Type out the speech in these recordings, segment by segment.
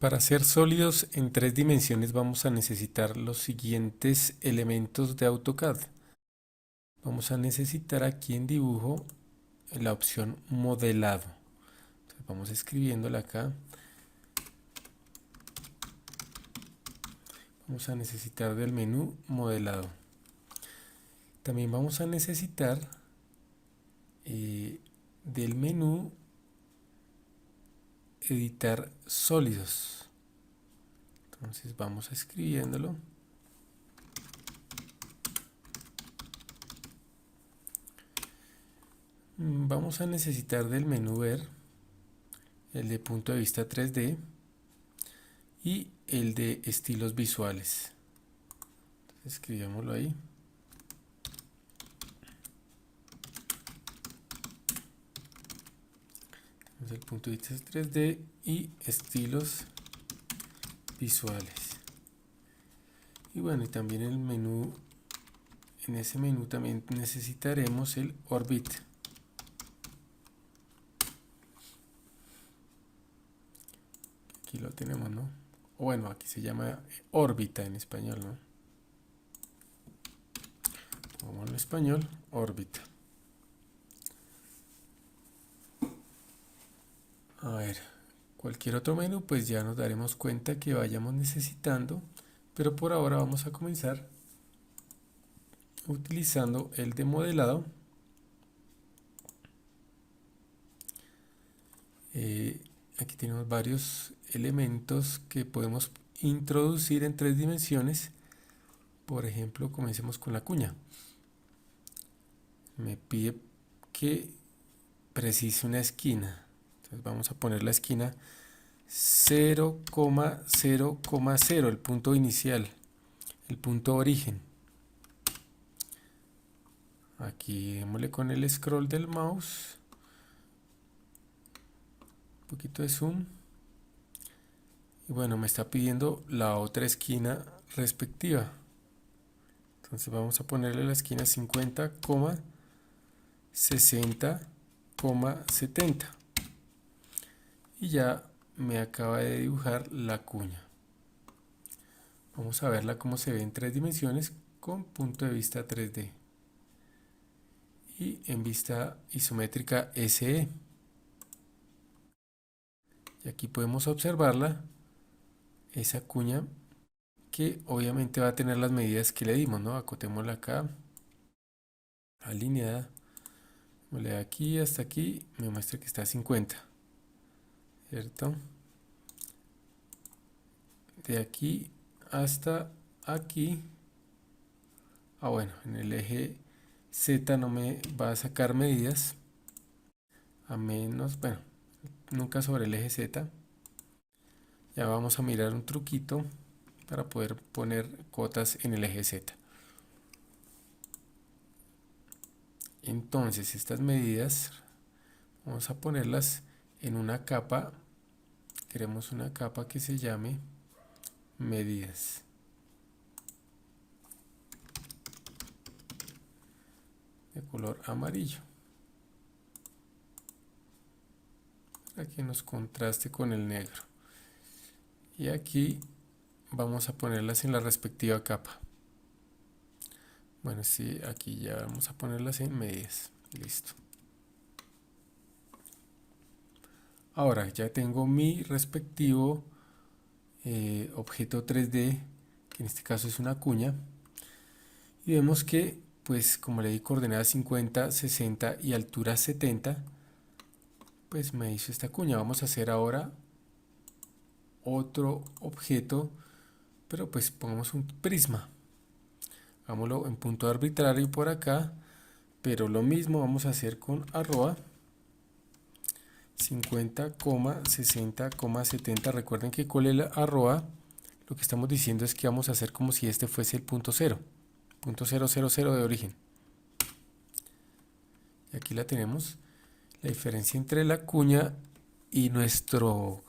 Para hacer sólidos en 3 dimensiones vamos a necesitar los siguientes elementos de AutoCAD. Vamos a necesitar aquí en dibujo la opción modelado. Entonces vamos escribiéndola acá. Vamos a necesitar del menú modelado. También vamos a necesitar del menú editar sólidos. Entonces vamos escribiéndolo. Vamos a necesitar del menú ver, el de punto de vista 3D y el de estilos visuales. Entonces escribámoslo ahí. Entonces el punto de vista 3D y estilos visuales. Y bueno, y también el menú, en ese menú también necesitaremos el Orbit. Aquí lo tenemos, ¿no? O bueno, aquí se llama órbita en español, ¿no? Como en español, órbita. A ver, cualquier otro menú pues ya nos daremos cuenta que vayamos necesitando, pero por ahora vamos a comenzar utilizando el de modelado. Aquí tenemos varios elementos que podemos introducir en 3 dimensiones. Por ejemplo, comencemos con la cuña. Me pide que precise una esquina. Entonces vamos a poner la esquina 0,0,0, el punto inicial, el punto origen. Aquí démosle con el scroll del mouse, un poquito de zoom. Y bueno, me está pidiendo la otra esquina respectiva. Entonces vamos a ponerle la esquina 50,60,70. Y ya me acaba de dibujar la cuña. Vamos a verla cómo se ve en 3 dimensiones con punto de vista 3D y en vista isométrica SE. Y aquí podemos observarla, esa cuña, que obviamente va a tener las medidas que le dimos, ¿no? Acotémosla acá, alineada. De aquí hasta aquí me muestra que está a 50, ¿cierto? De aquí hasta aquí, bueno, en el eje Z no me va a sacar medidas, a menos, bueno, nunca sobre el eje Z. Ya vamos a mirar un truquito para poder poner cotas en el eje Z. Entonces estas medidas vamos a ponerlas en una capa. Queremos una capa que se llame medidas. De color amarillo. Para que nos contraste con el negro. Y aquí vamos a ponerlas en la respectiva capa. Bueno, sí, aquí ya vamos a ponerlas en medidas. Listo. Ahora ya tengo mi respectivo objeto 3D, que en este caso es una cuña. Y vemos que, pues como le di coordenadas 50, 60 y altura 70, pues me hizo esta cuña. Vamos a hacer ahora otro objeto, pero pues pongamos un prisma. Hagámoslo en punto arbitrario por acá, pero lo mismo vamos a hacer con arroba 50,60,70. Recuerden que con el arroba lo que estamos diciendo es que vamos a hacer como si este fuese el punto 0, punto 000 de origen. Y aquí la tenemos. La diferencia entre la cuña y nuestro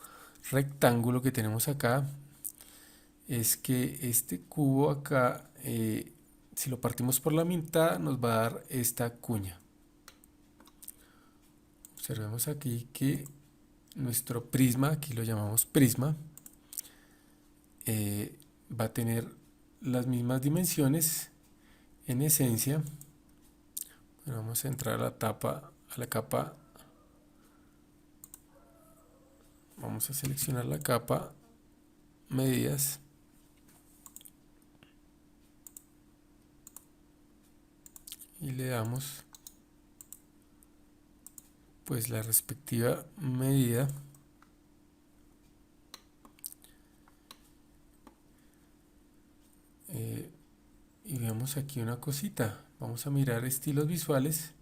rectángulo que tenemos acá es que este cubo acá, si lo partimos por la mitad, nos va a dar esta cuña. Observemos aquí que nuestro prisma, aquí lo llamamos prisma, va a tener las mismas dimensiones en esencia. Bueno, vamos a entrar a la capa, vamos a seleccionar la capa medidas y le damos pues la respectiva medida. Y veamos aquí una cosita, vamos a mirar estilos visuales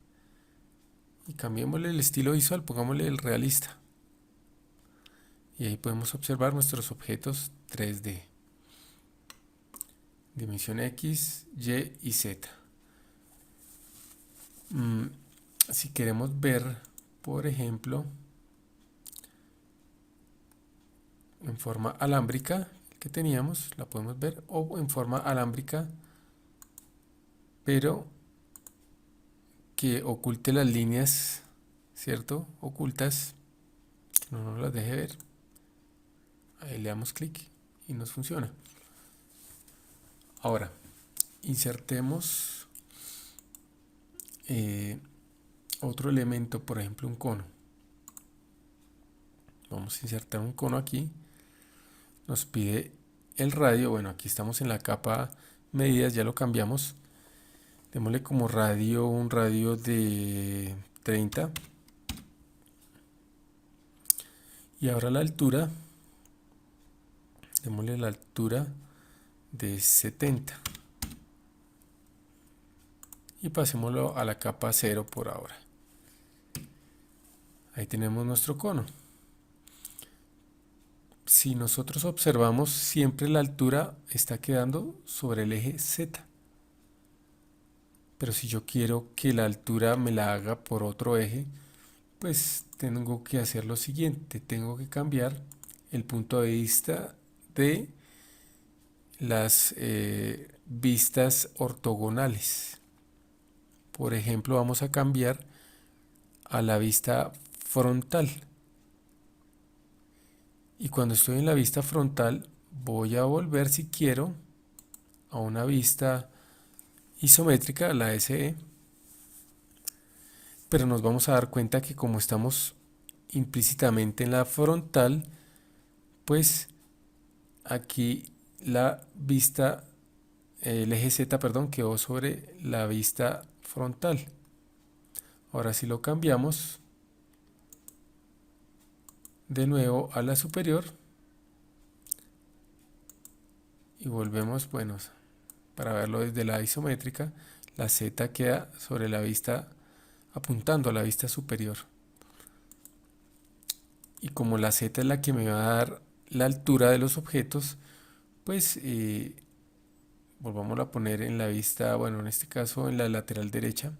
y cambiémosle el estilo visual, pongámosle el realista y ahí podemos observar nuestros objetos 3D, dimensión X, Y y Z. Si queremos ver, por ejemplo, en forma alámbrica que teníamos, la podemos ver, o en forma alámbrica pero que oculte las líneas, ¿cierto? Ocultas, que no nos las deje ver. Ahí le damos clic y nos funciona. Ahora, insertemos otro elemento, por ejemplo un cono. Vamos a insertar un cono aquí. Nos pide el radio. Bueno, aquí estamos en la capa medidas, ya lo cambiamos. Démosle como radio, un radio de 30. Y ahora la altura, démosle la altura de 70. Y pasémoslo a la capa 0 por ahora. Ahí tenemos nuestro cono. Si nosotros observamos, siempre la altura está quedando sobre el eje Z. Pero si yo quiero que la altura me la haga por otro eje, pues tengo que hacer lo siguiente. Tengo que cambiar el punto de vista de las vistas ortogonales. Por ejemplo, vamos a cambiar a la vista frontal. Y cuando estoy en la vista frontal, voy a volver, si quiero, a una vista isométrica, la SE. Pero nos vamos a dar cuenta que como estamos implícitamente en la frontal, pues aquí la vista, el eje Z, perdón, quedó sobre la vista frontal. Ahora si lo cambiamos de nuevo a la superior y volvemos, bueno, para verlo desde la isométrica, la Z queda sobre la vista, apuntando a la vista superior. Y como la Z es la que me va a dar la altura de los objetos, pues volvamos a poner en la vista, bueno, en este caso en la lateral derecha.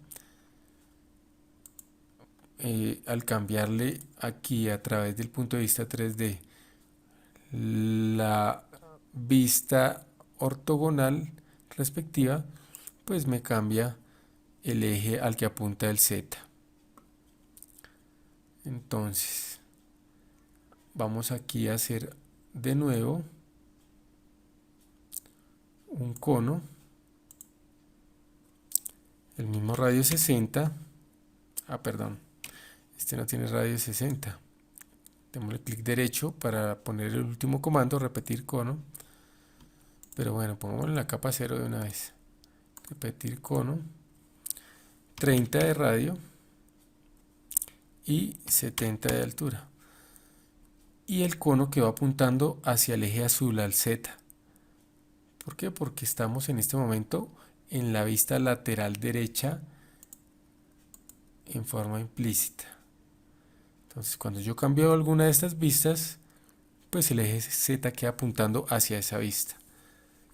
Al cambiarle aquí a través del punto de vista 3D la vista ortogonal respectiva, pues me cambia el eje al que apunta el Z. Entonces vamos aquí a hacer de nuevo un cono, el mismo radio 60. Perdón, este no tiene radio 60. Démosle clic derecho para poner el último comando, repetir cono. Pero bueno, pongámoslo en la capa 0 de una vez. Repetir cono, 30 de radio y 70 de altura. Y el cono que va apuntando hacia el eje azul, al Z. ¿Por qué? Porque estamos en este momento en la vista lateral derecha en forma implícita. Entonces, cuando yo cambio alguna de estas vistas, pues el eje Z queda apuntando hacia esa vista.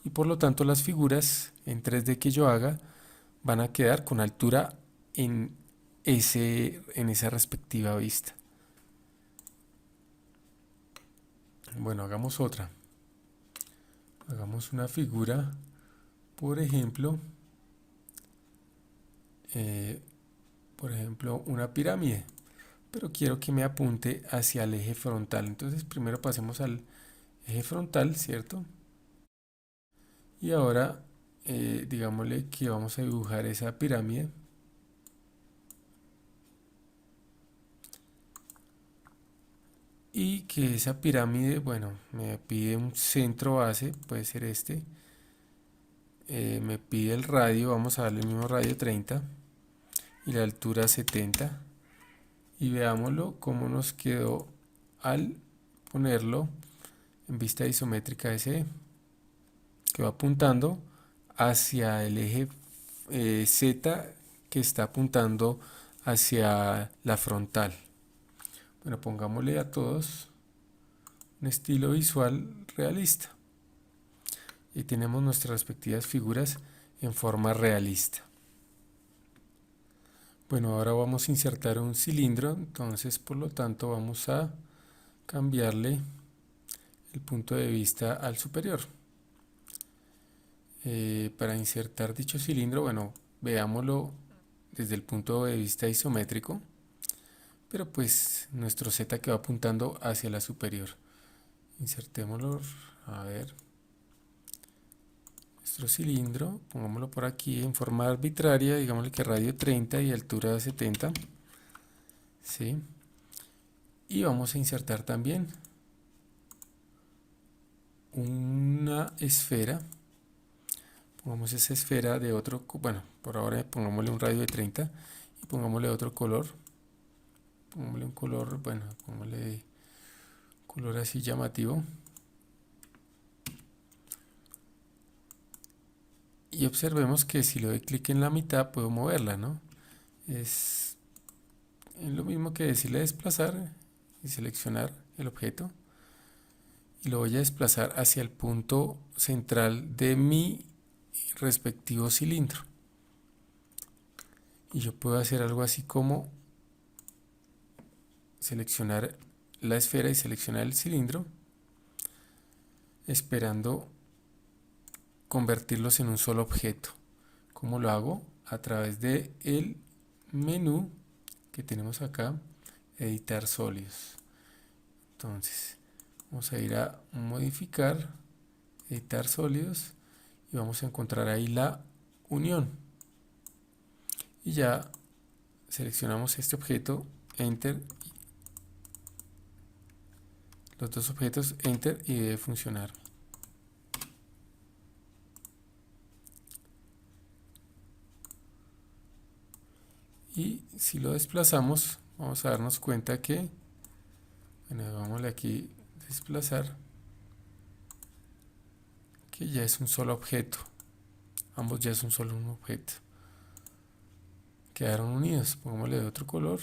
Y por lo tanto las figuras en 3D que yo haga van a quedar con altura en esa respectiva vista. Bueno, hagamos otra. Hagamos una figura, por ejemplo, una pirámide, pero quiero que me apunte hacia el eje frontal. Entonces primero pasemos al eje frontal, ¿cierto? Y ahora, digámosle que vamos a dibujar esa pirámide. Y que esa pirámide, bueno, me pide un centro base, puede ser este. Me pide el radio, vamos a darle el mismo radio 30 y la altura 70. Y veámoslo cómo nos quedó al ponerlo en vista isométrica ese, que va apuntando hacia el eje Z, que está apuntando hacia la frontal. Bueno, pongámosle a todos un estilo visual realista. Y tenemos nuestras respectivas figuras en forma realista. Bueno, ahora vamos a insertar un cilindro, entonces por lo tanto vamos a cambiarle el punto de vista al superior. Para insertar dicho cilindro, bueno, veámoslo desde el punto de vista isométrico, pero pues nuestro Z que va apuntando hacia la superior. Insertémoslo, a ver, nuestro cilindro, pongámoslo por aquí en forma arbitraria, digámosle que radio 30 y altura 70, ¿sí? Y vamos a insertar también una esfera. Pongamos esa esfera de otro, bueno, por ahora pongámosle un radio de 30 y pongámosle otro color. Pongámosle un color, bueno, pongámosle color así llamativo. Y observemos que si le doy clic en la mitad puedo moverla, ¿no? Es lo mismo que decirle desplazar y seleccionar el objeto. Y lo voy a desplazar hacia el punto central de mi respectivo cilindro. Y yo puedo hacer algo así como seleccionar la esfera y seleccionar el cilindro, esperando convertirlos en un solo objeto. ¿Cómo lo hago? A través de el menú que tenemos acá, editar sólidos. Entonces vamos a ir a modificar, editar sólidos y vamos a encontrar ahí la unión. Y ya seleccionamos este objeto, enter, los dos objetos, enter, y debe funcionar. Y si lo desplazamos, vamos a darnos cuenta que, bueno, vámonos aquí desplazar, que ya es un solo objeto. Ambos ya es un solo objeto. Quedaron unidos. Pongámosle de otro color.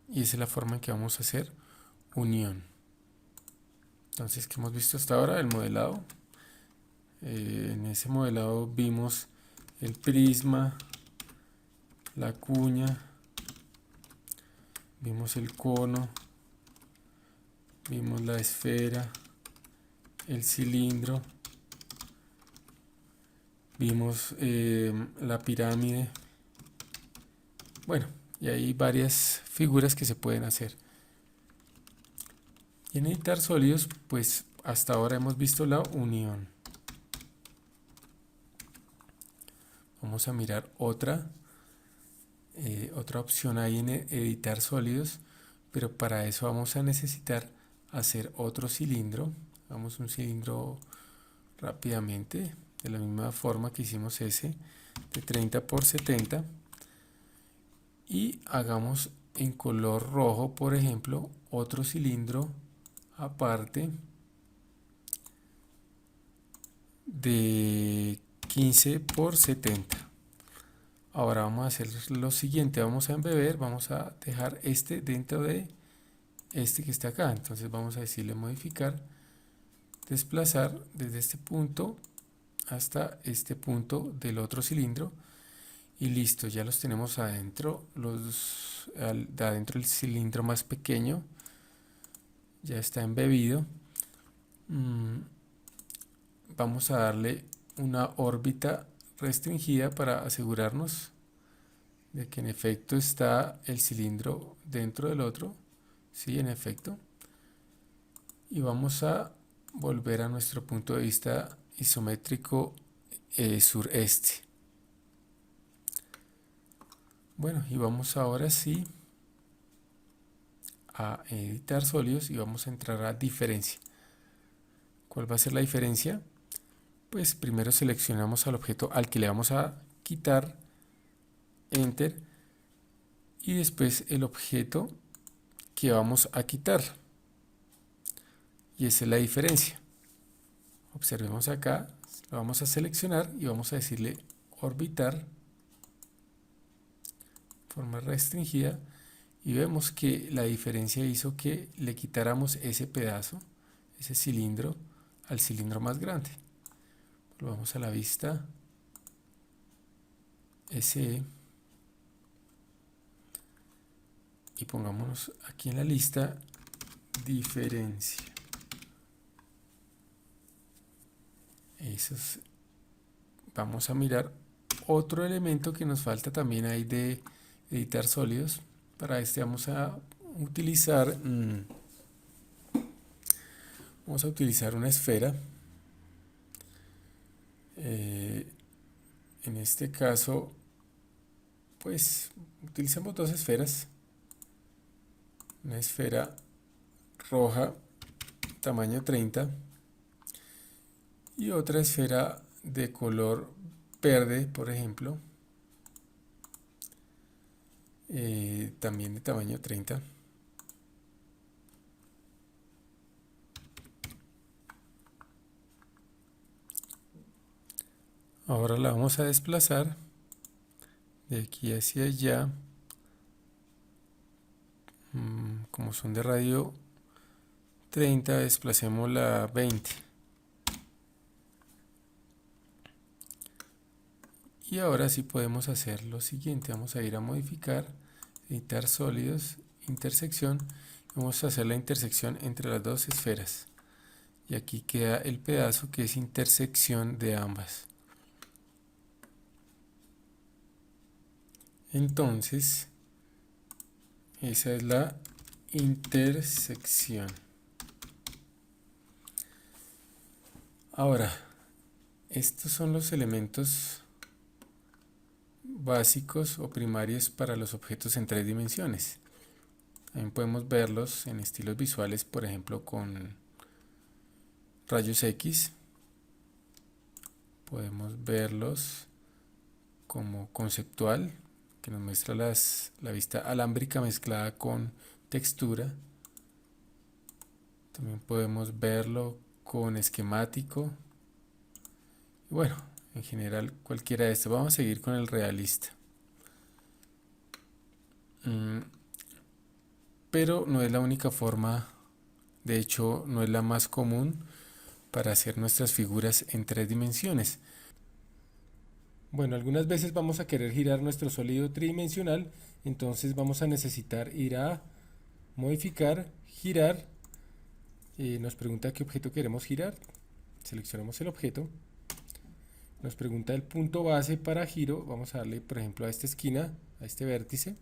Y esa es la forma en que vamos a hacer unión. Entonces, ¿qué hemos visto hasta ahora? El modelado. En ese modelado vimos el prisma, la cuña, vimos el cono, vimos la esfera, el cilindro, vimos la pirámide. Bueno, y hay varias figuras que se pueden hacer. Y en editar sólidos, pues hasta ahora hemos visto la unión. Vamos a mirar otra opción ahí en editar sólidos, pero para eso vamos a necesitar hacer otro cilindro. Hagamos un cilindro rápidamente, de la misma forma que hicimos ese, de 30 por 70, y hagamos en color rojo, por ejemplo, otro cilindro aparte de 15 por 70. Ahora vamos a hacer lo siguiente, vamos a embeber, vamos a dejar este dentro de este que está acá. Entonces vamos a decirle modificar, desplazar desde este punto hasta este punto del otro cilindro y listo, ya los tenemos adentro, de adentro el cilindro más pequeño ya está embebido. Vamos a darle una órbita restringida para asegurarnos de que en efecto está el cilindro dentro del otro, Sí, en efecto. Y vamos a volver a nuestro punto de vista isométrico sureste. Bueno, y vamos ahora sí a editar sólidos y vamos a entrar a diferencia. ¿Cuál va a ser la diferencia? Pues primero seleccionamos al objeto al que le vamos a quitar, enter, y después el objeto que vamos a quitar. Y esa es la diferencia. Observemos acá, lo vamos a seleccionar y vamos a decirle orbitar, forma restringida, y vemos que la diferencia hizo que le quitáramos ese pedazo, ese cilindro, al cilindro más grande. Vamos a la vista SE y pongámonos aquí en la lista diferencia. Vamos a mirar otro elemento que nos falta también ahí de editar sólidos. Para este vamos a utilizar una esfera. En este caso, pues utilizamos dos esferas. Una esfera roja tamaño 30 y otra esfera de color verde, por ejemplo, también de tamaño 30. Ahora la vamos a desplazar de aquí hacia allá. Como son de radio 30, desplacemos la 20. Y ahora sí podemos hacer lo siguiente. Vamos a ir a modificar, editar sólidos, intersección. Vamos a hacer la intersección entre las dos esferas. Y aquí queda el pedazo que es intersección de ambas. Entonces, esa es la intersección. Ahora, estos son los elementos básicos o primarios para los objetos en 3 dimensiones. También podemos verlos en estilos visuales, por ejemplo, con rayos X. Podemos verlos como conceptual, que nos muestra la vista alámbrica mezclada con textura. También podemos verlo con esquemático. Y bueno, en general cualquiera de estos. Vamos a seguir con el realista. Pero no es la única forma, de hecho no es la más común para hacer nuestras figuras en 3 dimensiones. Bueno, algunas veces vamos a querer girar nuestro sólido tridimensional, entonces vamos a necesitar ir a modificar, girar. Nos pregunta qué objeto queremos girar. Seleccionamos el objeto. Nos pregunta el punto base para giro. Vamos a darle, por ejemplo, a esta esquina, a este vértice.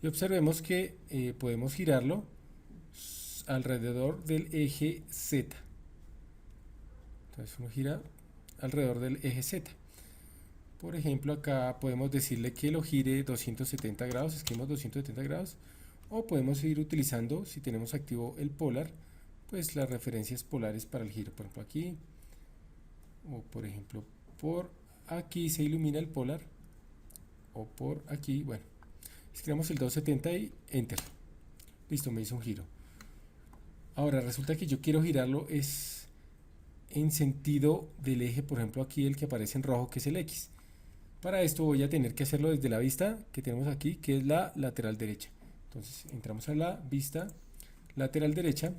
Y observemos que podemos girarlo alrededor del eje Z. Entonces uno gira alrededor del eje Z. Por ejemplo, acá podemos decirle que lo gire 270 grados, escribimos 270 grados, o podemos ir utilizando, si tenemos activo el polar, pues las referencias polares para el giro. Por ejemplo, aquí, o por ejemplo, por aquí se ilumina el polar, o por aquí, bueno, escribimos el 270 y enter. Listo, me hizo un giro. Ahora resulta que yo quiero girarlo es en sentido del eje, por ejemplo, aquí el que aparece en rojo, que es el X. Para esto voy a tener que hacerlo desde la vista que tenemos aquí, que es la lateral derecha. Entonces entramos a la vista lateral derecha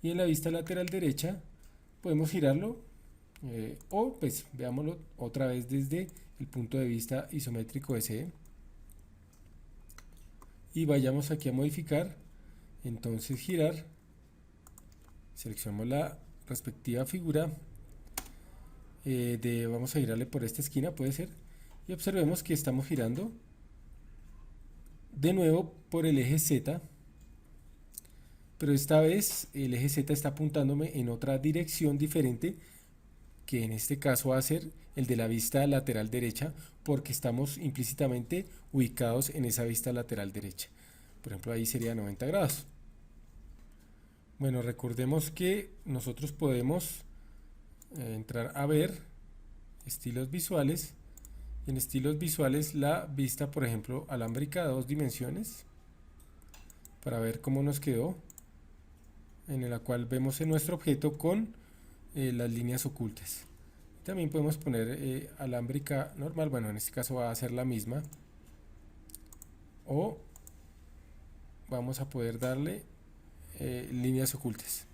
y en la vista lateral derecha podemos girarlo o pues veámoslo otra vez desde el punto de vista isométrico SE y vayamos aquí a modificar, entonces girar, seleccionamos la respectiva figura. Vamos a girarle por esta esquina, puede ser, y observemos que estamos girando de nuevo por el eje Z. pero esta vez el eje Z está apuntándome en otra dirección diferente, que en este caso va a ser el de la vista lateral derecha, porque estamos implícitamente ubicados en esa vista lateral derecha. Por ejemplo, ahí sería 90 grados. Bueno, recordemos que nosotros podemos entrar a ver estilos visuales. En estilos visuales, la vista, por ejemplo, alámbrica a 2 dimensiones, para ver cómo nos quedó, en la cual vemos en nuestro objeto con las líneas ocultas. También podemos poner alámbrica normal, bueno, en este caso va a ser la misma, o vamos a poder darle líneas ocultas.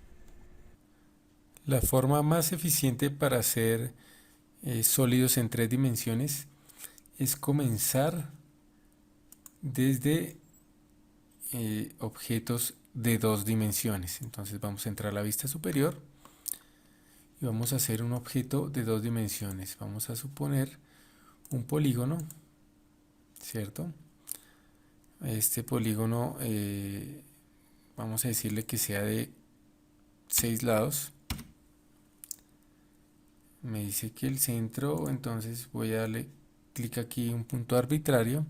La forma más eficiente para hacer sólidos en 3 dimensiones es comenzar desde objetos de 2 dimensiones. Entonces vamos a entrar a la vista superior y vamos a hacer un objeto de 2 dimensiones. Vamos a suponer un polígono, ¿cierto? Este polígono vamos a decirle que sea de 6 lados. Me dice que el centro, entonces voy a darle clic aquí, un punto arbitrario.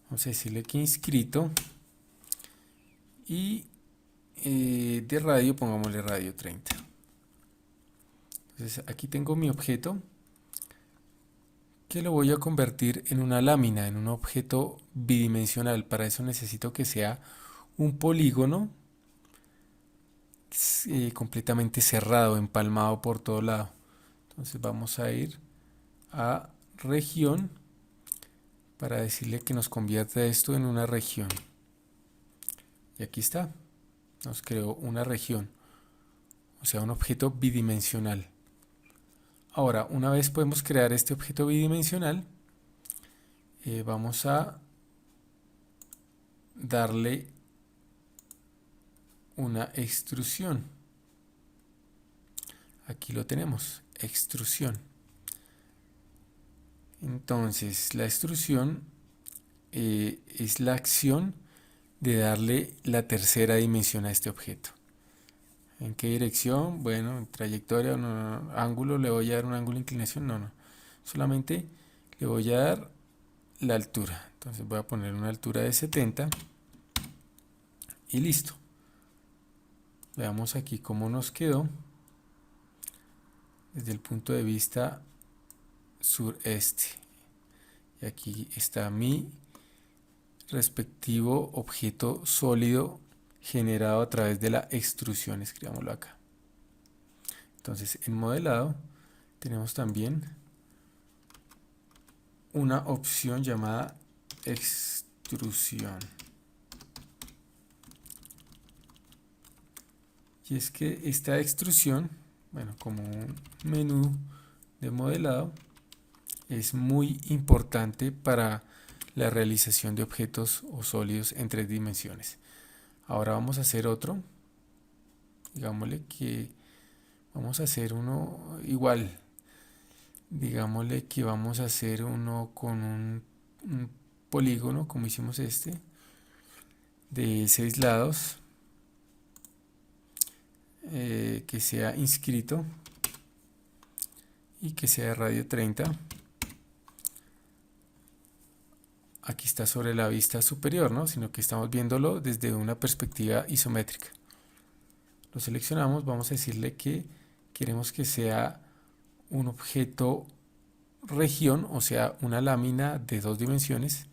Vamos a decirle que inscrito. Y de radio, pongámosle radio 30. Entonces aquí tengo mi objeto, que lo voy a convertir en una lámina, en un objeto bidimensional. Para eso necesito que sea un polígono completamente cerrado, empalmado por todo lado. Entonces vamos a ir a región para decirle que nos convierta esto en una región. Y aquí está, nos creó una región, o sea, un objeto bidimensional. Ahora, una vez podemos crear este objeto bidimensional, vamos a darle una extrusión. Aquí lo tenemos, extrusión. Entonces, la extrusión es la acción de darle la tercera dimensión a este objeto. ¿En qué dirección? Bueno, en trayectoria, no, ángulo, le voy a dar un ángulo de inclinación, no. Solamente le voy a dar la altura. Entonces voy a poner una altura de 70 y listo. Veamos aquí cómo nos quedó desde el punto de vista sureste. Y aquí está mi respectivo objeto sólido generado a través de la extrusión, escribámoslo acá. Entonces en modelado tenemos también una opción llamada extrusión, y es que esta extrusión, bueno, como un menú de modelado, es muy importante para la realización de objetos o sólidos en 3 dimensiones. Ahora vamos a hacer otro, digámosle que vamos a hacer uno igual, digámosle que vamos a hacer uno con un polígono como hicimos este, de 6 lados, que sea inscrito y que sea de radio 30. Aquí está sobre la vista superior, ¿no? Sino que estamos viéndolo desde una perspectiva isométrica. Lo seleccionamos, vamos a decirle que queremos que sea un objeto región, o sea, una lámina de 2 dimensiones.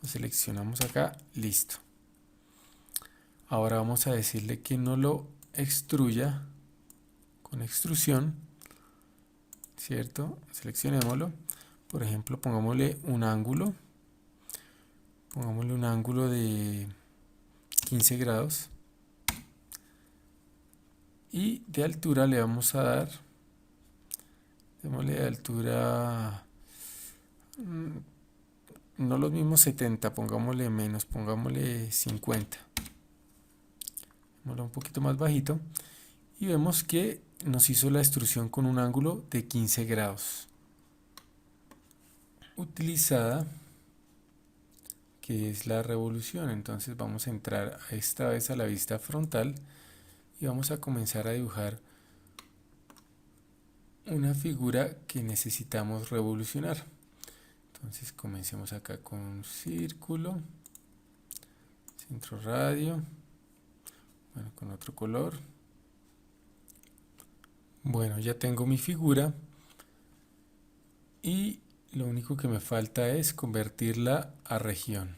Lo seleccionamos acá, listo. Ahora vamos a decirle que no lo extruya con extrusión, ¿cierto? Seleccionémoslo. Por ejemplo, pongámosle un ángulo. Pongámosle un ángulo de 15 grados. Y de altura le vamos a dar, démosle de altura, no los mismos 70, pongámosle menos, pongámosle 50. Démosle un poquito más bajito. Y vemos que nos hizo la extrusión con un ángulo de 15 grados. Utilizada que es la revolución. Entonces vamos a entrar esta vez a la vista frontal y vamos a comenzar a dibujar una figura que necesitamos revolucionar. Entonces comencemos acá con un círculo, centro radio, bueno, con otro color. Bueno, ya tengo mi figura y lo único que me falta es convertirla a región.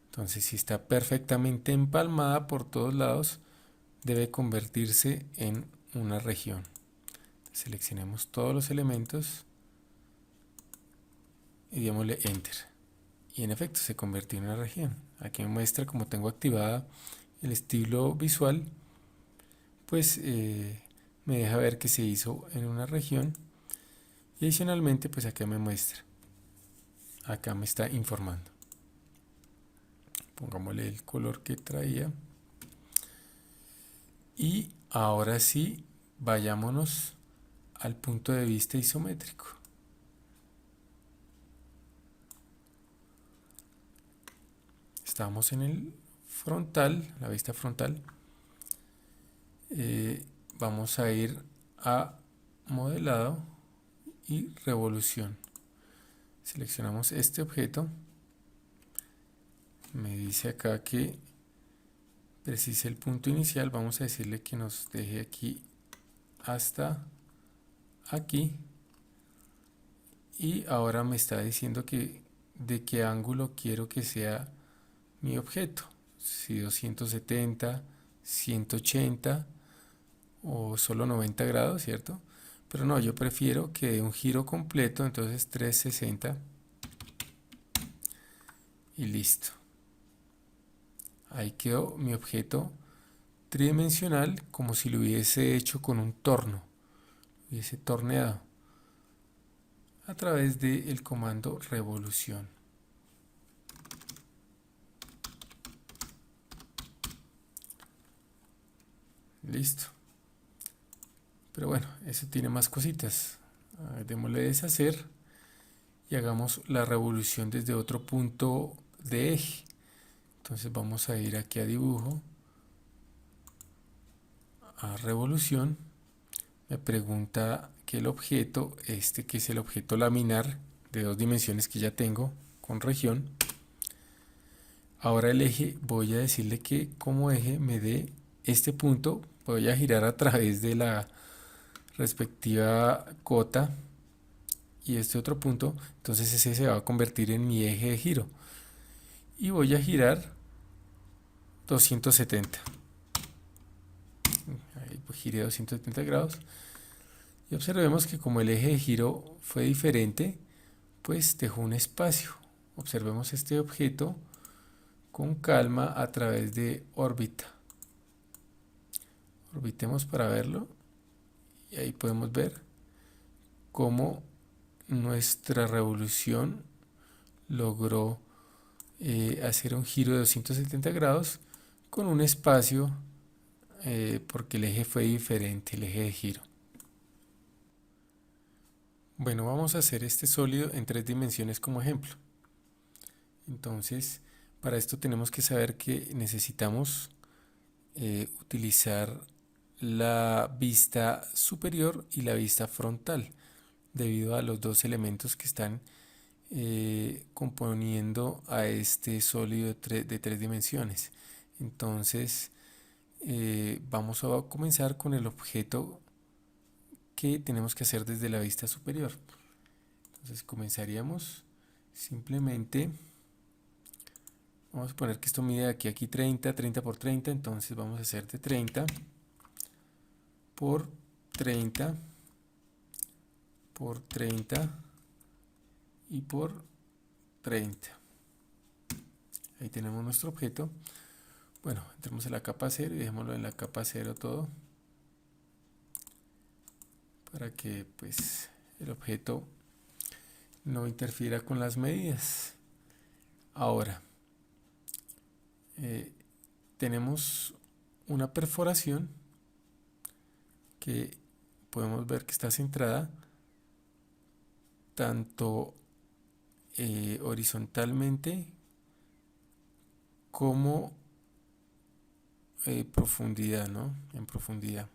Entonces, si está perfectamente empalmada por todos lados, debe convertirse en una región. Seleccionemos todos los elementos y démosle Enter. Y en efecto se convirtió en una región. Aquí me muestra, como tengo activada el estilo visual, pues me deja ver que se hizo en una región. Y adicionalmente, pues acá me muestra, acá me está informando. Pongámosle el color que traía. Y ahora sí, vayámonos al punto de vista isométrico. Estamos en el frontal, la vista frontal. Vamos a ir a modelado y revolución. Seleccionamos este objeto. Me dice acá que precise el punto inicial. Vamos a decirle que nos deje aquí hasta aquí. Y ahora me está diciendo que de qué ángulo quiero que sea mi objeto. Si 270, 180 o solo 90 grados, ¿cierto? Pero no, yo prefiero que dé un giro completo, entonces 360 y listo. Ahí quedó mi objeto tridimensional, como si lo hubiese hecho con un torno, hubiese torneado a través del comando revolución. Listo. Pero bueno, eso tiene más cositas. Démosle deshacer y hagamos la revolución desde otro punto de eje. Entonces vamos a ir aquí a dibujo, a revolución. Me pregunta que el objeto, este que es el objeto laminar de 2 dimensiones que ya tengo con región. Ahora el eje, voy a decirle que como eje me dé este punto. Voy a girar a través de la respectiva cota y este otro punto, entonces ese se va a convertir en mi eje de giro y voy a girar 270. Ahí pues giré 270 grados y observemos que como el eje de giro fue diferente, pues dejó un espacio. Observemos este objeto con calma a través de órbita. Orbitemos para verlo y ahí podemos ver cómo nuestra revolución logró hacer un giro de 270 grados con un espacio porque el eje fue diferente, el eje de giro. Bueno, vamos a hacer este sólido en 3 dimensiones como ejemplo. Entonces, para esto tenemos que saber que necesitamos utilizar la vista superior y la vista frontal, debido a los dos elementos que están componiendo a este sólido de 3 dimensiones. Entonces, vamos a comenzar con el objeto que tenemos que hacer desde la vista superior. Entonces comenzaríamos simplemente, vamos a poner que esto mide aquí a aquí 30, 30 por 30, entonces vamos a hacer de 30 por 30 por 30 y por 30. Ahí tenemos nuestro objeto. Bueno, entremos en la capa 0 y dejémoslo en la capa 0 todo, para que pues el objeto no interfiera con las medidas. Ahora tenemos una perforación que podemos ver que está centrada tanto horizontalmente como profundidad, ¿no? En profundidad.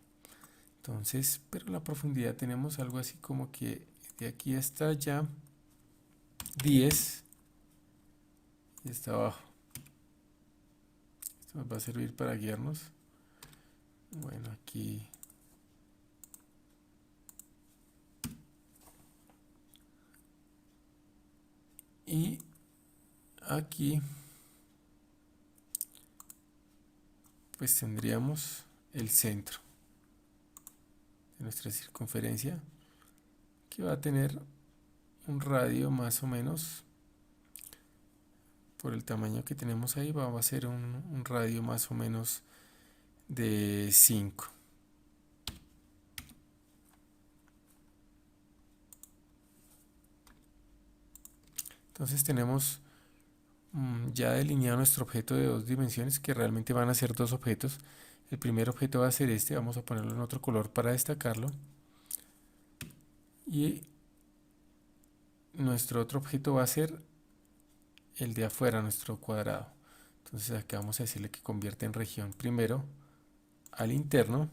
Entonces, pero la profundidad tenemos algo así como que de aquí hasta allá 10 y está abajo. Esto nos va a servir para guiarnos. Bueno, aquí y aquí pues tendríamos el centro de nuestra circunferencia, que va a tener un radio más o menos, por el tamaño que tenemos ahí, va a ser un radio más o menos de 5. Entonces tenemos ya delineado nuestro objeto de 2 dimensiones, que realmente van a ser 2 objetos. El primer objeto va a ser este, vamos a ponerlo en otro color para destacarlo. Y nuestro otro objeto va a ser el de afuera, nuestro cuadrado. Entonces acá vamos a decirle que convierte en región primero al interno.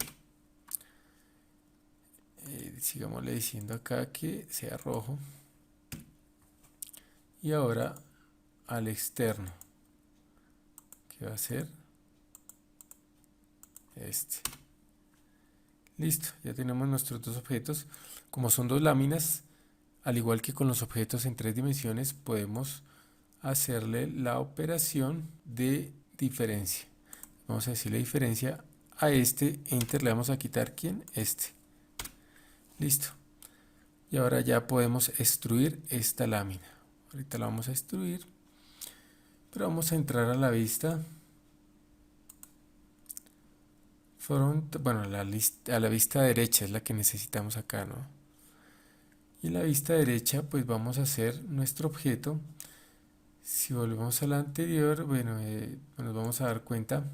Sigámosle diciendo acá que sea rojo. Y ahora al externo, que va a ser este. Listo, ya tenemos nuestros dos objetos. Como son dos láminas, al igual que con los objetos en 3 dimensiones, podemos hacerle la operación de diferencia. Vamos a decirle diferencia a este, enter, le vamos a quitar ¿quién? Este. Listo. Y ahora ya podemos extruir esta lámina. Ahorita la vamos a extruir, pero vamos a entrar a la vista front, bueno, a la vista derecha es la que necesitamos acá, ¿no? Y en la vista derecha pues vamos a hacer nuestro objeto. Si volvemos a la anterior, bueno, nos vamos a dar cuenta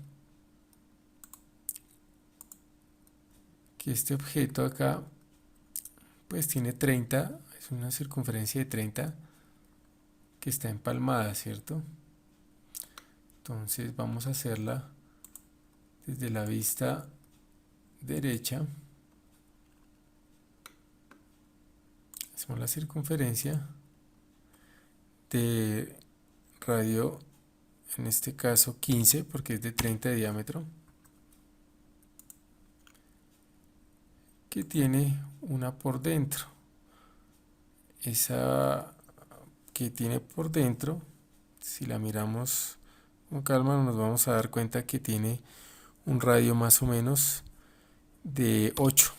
que este objeto acá pues tiene 30, es una circunferencia de 30 que está empalmada, ¿cierto? Entonces vamos a hacerla desde la vista derecha. Hacemos la circunferencia de radio, en este caso 15, porque es de 30 de diámetro, que tiene una por dentro. Esa que tiene por dentro, si la miramos con calma, nos vamos a dar cuenta que tiene un radio más o menos de 8.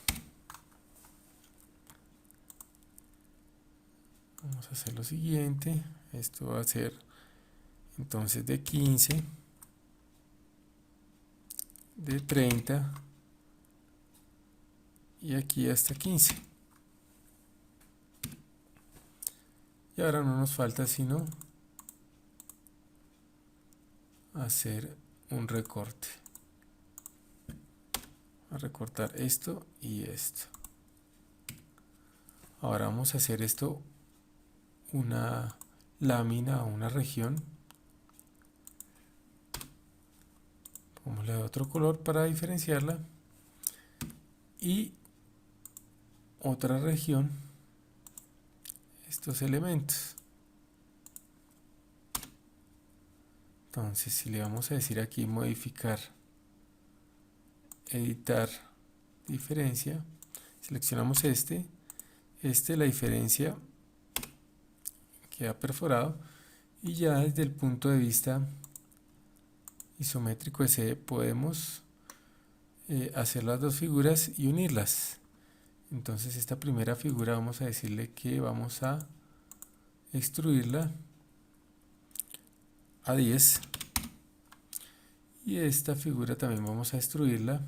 Vamos a hacer lo siguiente. Esto va a ser entonces de 15, de 30 y aquí hasta 15. Y ahora no nos falta sino hacer un recorte. A recortar esto y esto. Ahora vamos a hacer esto una lámina o una región. Pongámosle otro color para diferenciarla. Y otra región, estos elementos. Entonces, si le vamos a decir aquí modificar, editar, diferencia, seleccionamos este, la diferencia queda perforado y ya desde el punto de vista isométrico ese podemos hacer las dos figuras y unirlas. Entonces esta primera figura vamos a decirle que vamos a extruirla a 10 y esta figura también vamos a extruirla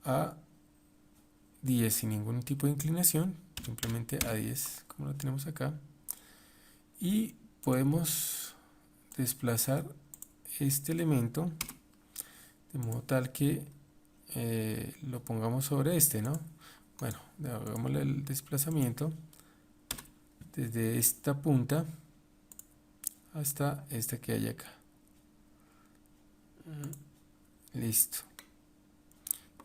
a 10 sin ningún tipo de inclinación, simplemente a 10 como lo tenemos acá, y podemos desplazar este elemento de modo tal que lo pongamos sobre este, ¿no? Bueno, hagámosle el desplazamiento desde esta punta hasta esta que hay acá. Listo.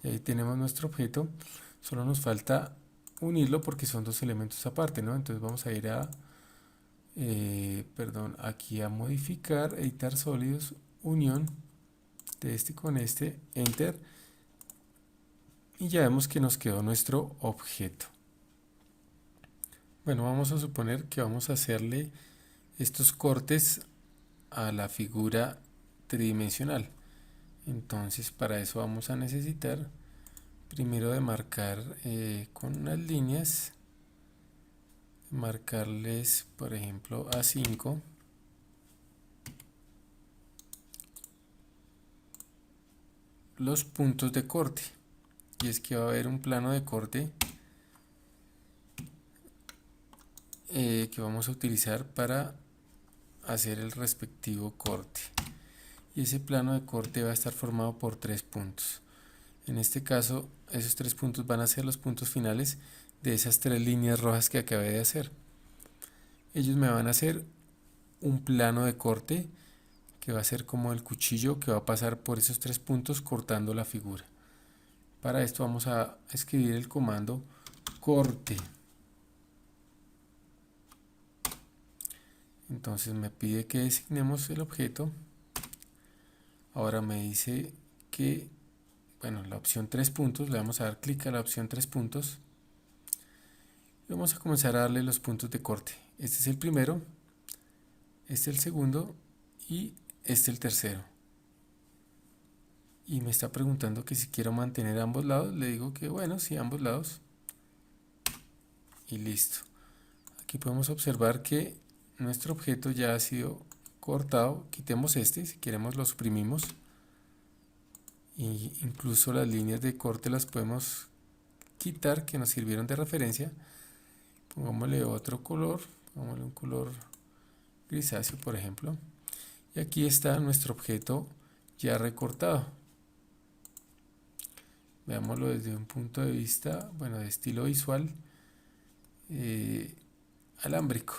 Y ahí tenemos nuestro objeto. Solo nos falta unirlo porque son dos elementos aparte, ¿no? Entonces vamos a ir a, aquí a modificar, editar sólidos, unión de este con este, enter. Y ya vemos que nos quedó nuestro objeto. Bueno, vamos a suponer que vamos a hacerle estos cortes a la figura tridimensional. Entonces para eso vamos a necesitar primero de marcar con unas líneas, marcarles por ejemplo A5, los puntos de corte, y es que va a haber un plano de corte que vamos a utilizar para hacer el respectivo corte, y ese plano de corte va a estar formado por 3 puntos. En este caso esos 3 puntos van a ser los puntos finales de esas 3 líneas rojas que acabé de hacer. Ellos me van a hacer un plano de corte que va a ser como el cuchillo que va a pasar por esos 3 puntos cortando la figura. Para esto vamos a escribir el comando corte. Entonces me pide que designemos el objeto. Ahora me dice que, bueno, la opción 3 puntos, le vamos a dar clic a la opción 3 puntos. Y vamos a comenzar a darle los puntos de corte. Este es el primero, este el segundo y este el tercero. Y me está preguntando que si quiero mantener ambos lados. Le digo que bueno, sí, ambos lados. Y listo. Aquí podemos observar que nuestro objeto ya ha sido cortado. Quitemos este, si queremos lo suprimimos. Y incluso las líneas de corte las podemos quitar que nos sirvieron de referencia. Pongámosle otro color, pongámosle un color grisáceo por ejemplo. Y aquí está nuestro objeto ya recortado. Veámoslo desde un punto de vista, bueno, de estilo visual alámbrico,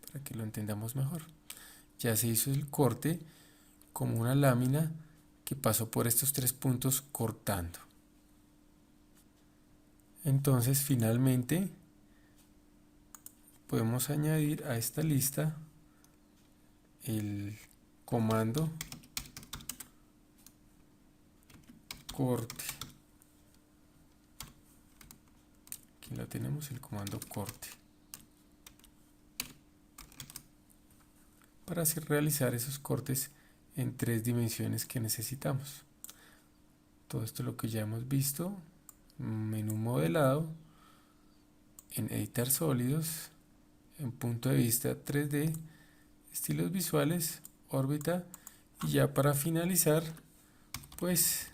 para que lo entendamos mejor. Ya se hizo el corte como una lámina que pasó por estos 3 puntos cortando. Entonces finalmente podemos añadir a esta lista el comando corte. Aquí lo tenemos, el comando corte, para así realizar esos cortes en 3 dimensiones que necesitamos. Todo esto es lo que ya hemos visto. Menú modelado, en editar sólidos, en punto de vista 3D, estilos visuales, órbita, y ya para finalizar pues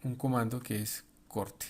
un comando que es corte.